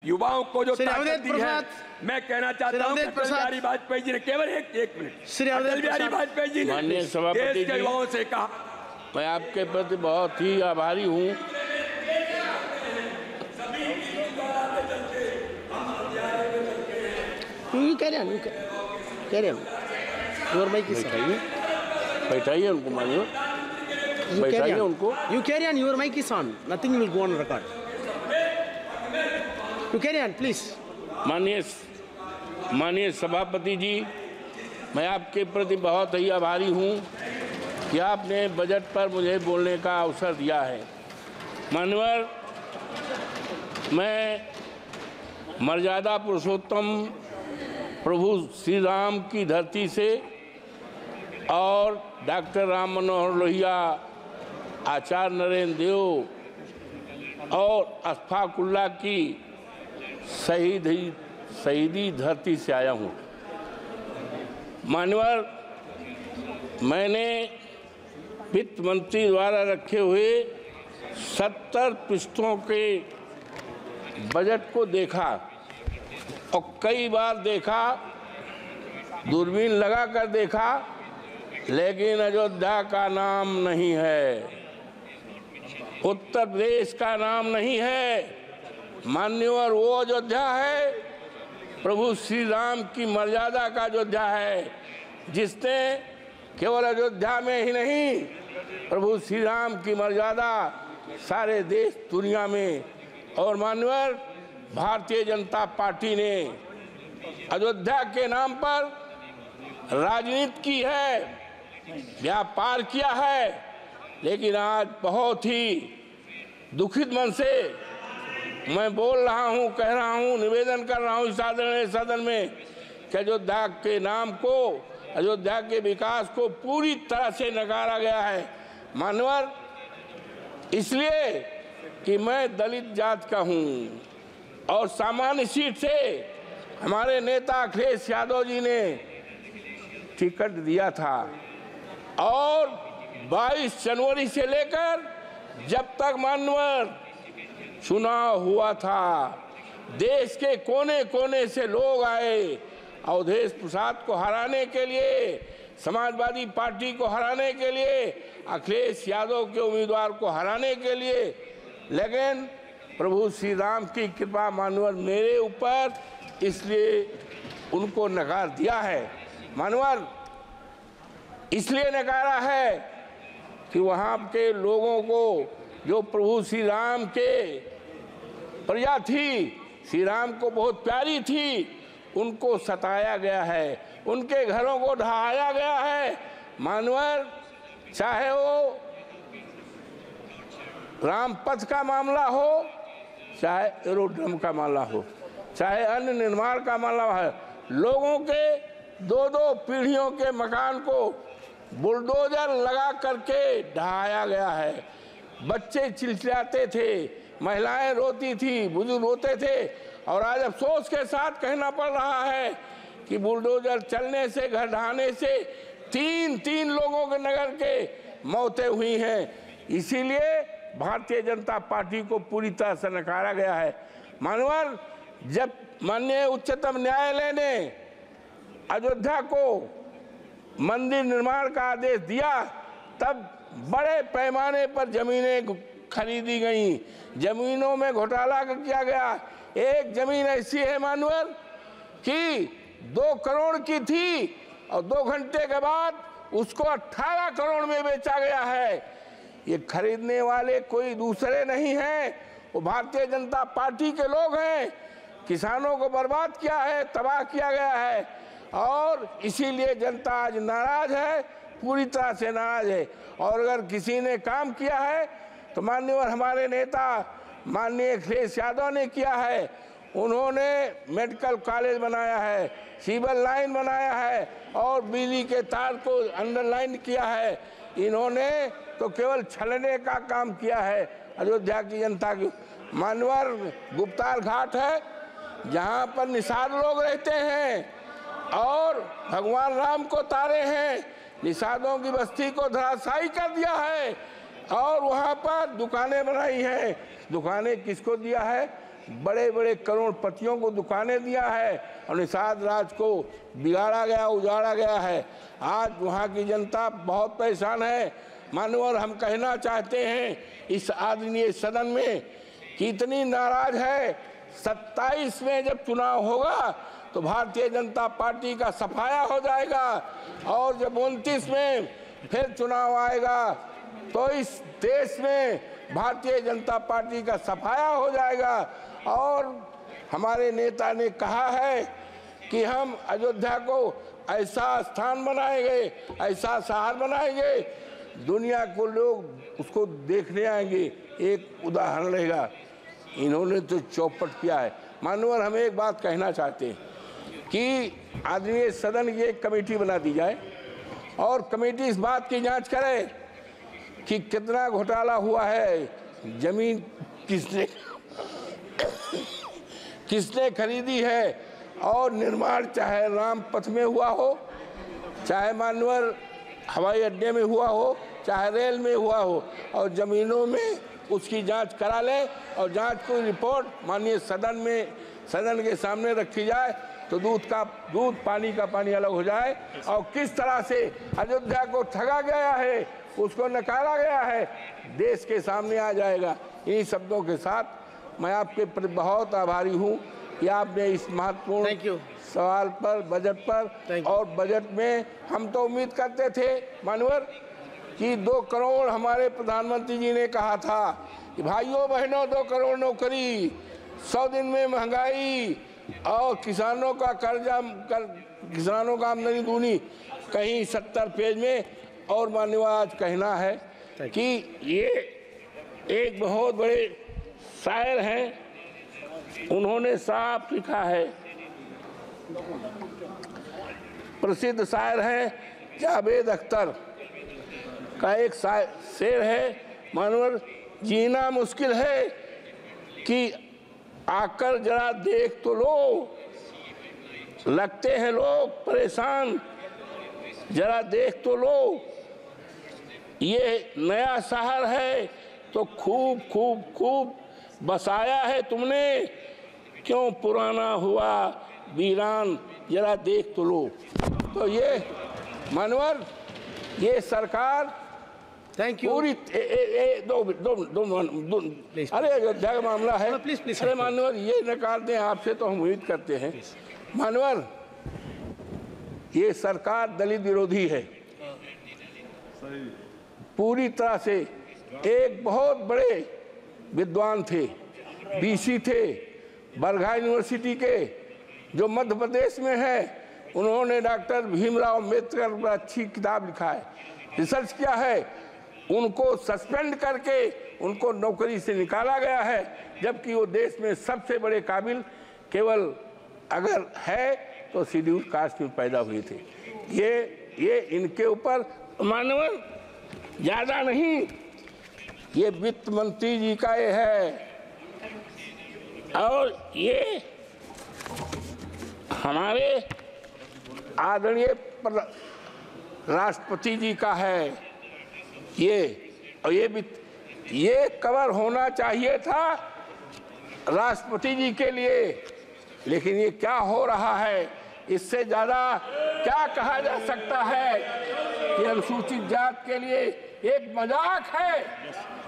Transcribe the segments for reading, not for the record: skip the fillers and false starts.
युवाओं को जो ताकत दी है, मैं कहना चाहता हूं कि अटल बिहारी वाजपेयी जी ने केवल एक मिनट अटल बिहारी वाजपेयी जी ने देश के युवाओं से कहा, मैं आपके प्रति बहुत ही आभारी हूं। बैठाइए उनको, मानिए बैठाइए उनको। You carry on, your mic is on. Nothing will go on record. You carry on, please. माननीय सभापति जी, मैं आपके प्रति बहुत ही आभारी हूं कि आपने बजट पर मुझे बोलने का अवसर दिया है। माननीय, मैं मर्यादा पुरुषोत्तम प्रभु श्री राम की धरती से और डॉक्टर राम मनोहर लोहिया, आचार्य नरेंद्र देव और अशफाक उल्लाह की शहीदी धरती से आया हूँ। मान्यवर, मैंने वित्त मंत्री द्वारा रखे हुए 70 पृष्ठों के बजट को देखा और कई बार देखा, दूरबीन लगा कर देखा, लेकिन अयोध्या का नाम नहीं है, उत्तर प्रदेश का नाम नहीं है। मान्यवर, वो अयोध्या है प्रभु श्री राम की मर्यादा का अयोध्या है, जिसने केवल अयोध्या में ही नहीं, प्रभु श्री राम की मर्यादा सारे देश दुनिया में। और मान्यवर, भारतीय जनता पार्टी ने अयोध्या के नाम पर राजनीति की है, व्यापार किया है, लेकिन आज बहुत ही दुखित मन से मैं बोल रहा हूं, कह रहा हूं, निवेदन कर रहा हूं इस सदन में कि अयोध्या के नाम को, अयोध्या के विकास को पूरी तरह से नकारा गया है। मानवर, इसलिए कि मैं दलित जात का हूं और सामान्य सीट से हमारे नेता अखिलेश यादव जी ने टिकट दिया था और 22 जनवरी से लेकर जब तक मान्यवर चुनाव हुआ था, देश के कोने कोने से लोग आए अवधेश प्रसाद को हराने के लिए, समाजवादी पार्टी को हराने के लिए, अखिलेश यादव के उम्मीदवार को हराने के लिए। लेकिन प्रभु श्री राम की कृपा मान्यवर मेरे ऊपर, इसलिए उनको नकार दिया है। मान्यवर, इसलिए नकारा है कि वहाँ के लोगों को, जो प्रभु श्री राम के प्रजा थी, श्री राम को बहुत प्यारी थी, उनको सताया गया है, उनके घरों को ढहाया गया है। मानवर, चाहे वो रामपथ का मामला हो, चाहे एरोड्रम का मामला हो, चाहे अन्य निर्माण का मामला है, लोगों के 2-2 पीढ़ियों के मकान को बुलडोजर लगा करके ढहाया गया है। बच्चे चिल्लाते थे, महिलाएं रोती थी, बुजुर्ग रोते थे, और आज अफसोस के साथ कहना पड़ रहा है कि बुलडोजर चलने से, घर ढहाने से 3 लोगों के नगर के मौतें हुई हैं। इसीलिए भारतीय जनता पार्टी को पूरी तरह से नकारा गया है। मानवर, जब माननीय उच्चतम न्यायालय ने अयोध्या को मंदिर निर्माण का आदेश दिया, तब बड़े पैमाने पर जमीनें खरीदी गईं, जमीनों में घोटाला किया गया। एक जमीन ऐसी है मानवर कि 2 करोड़ की थी और 2 घंटे के बाद उसको 18 करोड़ में बेचा गया है। ये खरीदने वाले कोई दूसरे नहीं हैं, वो भारतीय जनता पार्टी के लोग हैं। किसानों को बर्बाद किया है, तबाह किया गया है, और इसीलिए जनता आज नाराज है, पूरी तरह से नाराज है। और अगर किसी ने काम किया है तो माननीय हमारे नेता माननीय अखिलेश यादव ने किया है। उन्होंने मेडिकल कॉलेज बनाया है, सिविल लाइन बनाया है और बिजली के तार को अंडरलाइन किया है। इन्होंने तो केवल छलने का काम किया है अयोध्या की जनता की। मानवर, गुप्तार घाट है जहाँ पर निषाद लोग रहते हैं और भगवान राम को तारे हैं, निषादों की बस्ती को धराशायी कर दिया है और वहाँ पर दुकानें बनाई हैं। दुकानें किसको दिया है? बड़े बड़े करोड़पतियों को दुकानें दिया है और निषाद राज को बिगाड़ा गया, उजाड़ा गया है। आज वहाँ की जनता बहुत परेशान है। मानवर हम कहना चाहते हैं इस आदरणीय सदन में कि इतनी नाराज है, 27 में जब चुनाव होगा तो भारतीय जनता पार्टी का सफाया हो जाएगा और जब 29 में फिर चुनाव आएगा तो इस देश में भारतीय जनता पार्टी का सफाया हो जाएगा। और हमारे नेता ने कहा है कि हम अयोध्या को ऐसा स्थान बनाएंगे, ऐसा शहर बनाएंगे, दुनिया को लोग उसको देखने आएंगे। एक उदाहरण रहेगा, इन्होंने तो चौपट किया है। मानवर हम एक बात कहना चाहते हैं कि आदरणीय सदन की एक कमेटी बना दी जाए और कमेटी इस बात की जांच करे कि कितना घोटाला हुआ है, जमीन किसने खरीदी है और निर्माण चाहे रामपथ में हुआ हो, चाहे मानवर हवाई अड्डे में हुआ हो, चाहे रेल में हुआ हो, और जमीनों में उसकी जांच करा ले और जांच की रिपोर्ट माननीय सदन के सामने रखी जाए तो दूध पानी का पानी अलग हो जाए। और किस तरह से अयोध्या को ठगा गया है, उसको नकारा गया है, देश के सामने आ जाएगा। इन्हीं शब्दों के साथ मैं आपके प्रति बहुत आभारी हूँ कि आपने इस महत्वपूर्ण सवाल पर, बजट पर, और बजट में हम तो उम्मीद करते थे मानवर कि 2 करोड़, हमारे प्रधानमंत्री जी ने कहा था कि भाइयों बहनों 2 करोड़ नौकरी, 100 दिन में महंगाई और किसानों का कर्जा, किसानों का आमदनी दूनी, कहीं 70 पेज में। और माननीय आज कहना है कि ये एक बहुत बड़े शायर हैं, उन्होंने साफ लिखा है, प्रसिद्ध शायर हैं जावेद अख्तर का एक शेर है, मानवर जीना मुश्किल है कि आकर जरा देख तो लो, लगते हैं लोग परेशान, जरा देख तो लो, ये नया शहर है तो खूब खूब खूब बसाया है तुमने, क्यों पुराना हुआ वीरान, जरा देख तो लो। तो ये मानवर, ये सरकार थैंक यू पूरी दो अरे अयोध्या का मामला है। प्लीज अरे मानवर ये नकार दें, आपसे तो हम उम्मीद करते हैं। मानवर ये सरकार दलित विरोधी है पूरी तरह से। एक बहुत बड़े विद्वान थे, बीसी थे, बरघा यूनिवर्सिटी के, जो मध्य प्रदेश में है, उन्होंने डॉक्टर भीमराव अम्बेडकर पर अच्छी किताब लिखा है, रिसर्च किया है। उनको सस्पेंड करके उनको नौकरी से निकाला गया है, जबकि वो देश में सबसे बड़े काबिल केवल अगर है तो शेड्यूल कास्ट में पैदा हुए थे। ये इनके ऊपर मानवर ज़्यादा नहीं, ये वित्त मंत्री जी का ये है और ये हमारे आदरणीय राष्ट्रपति जी का है। और ये कवर होना चाहिए था राष्ट्रपति जी के लिए, लेकिन ये क्या हो रहा है, इससे ज़्यादा क्या कहा जा सकता है कि अनुसूचित जात के लिए एक मजाक है।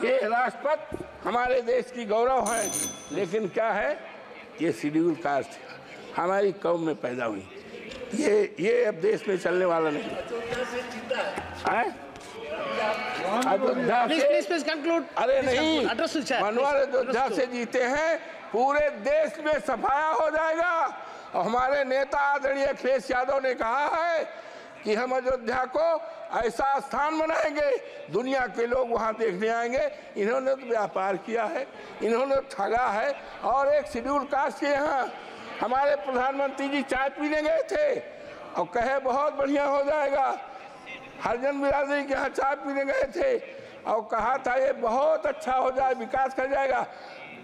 ये राष्ट्रपति हमारे देश की गौरव है, लेकिन क्या है, ये शेड्यूल कास्ट हमारी कौम में पैदा हुई, ये अब देश में चलने वाला नहीं है। Please conclude. अरे नहीं, मनोहर अयोध्या से जीते हैं, पूरे देश में सफाया हो जाएगा। और हमारे नेता आदरणीय अखिलेश यादव ने कहा है कि हम अयोध्या को ऐसा स्थान बनाएंगे, दुनिया के लोग वहां देखने आएंगे। इन्होंने तो व्यापार किया है, इन्होंने ठगा है। और एक शेड्यूल कास्ट के यहाँ हमारे प्रधानमंत्री जी चाय पीने गए थे और कहे बहुत बढ़िया हो जाएगा। हरिजन बिरादरी के यहाँ चाय पीने गए थे और कहा था ये बहुत अच्छा हो जाए, विकास कर जाएगा।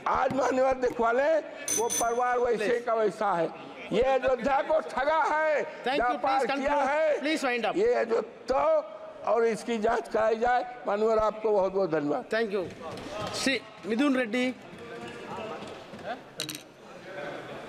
आज मान्यवर दिखवा लें, वो परिवार वैसे का वैसा है। ये अयोध्या को ठगा है, व्यापार किया है। ये अयोध्या और इसकी जांच कराई जाए। मान्यवर आपको बहुत बहुत धन्यवाद। Thank you. Shri Mithun Reddy.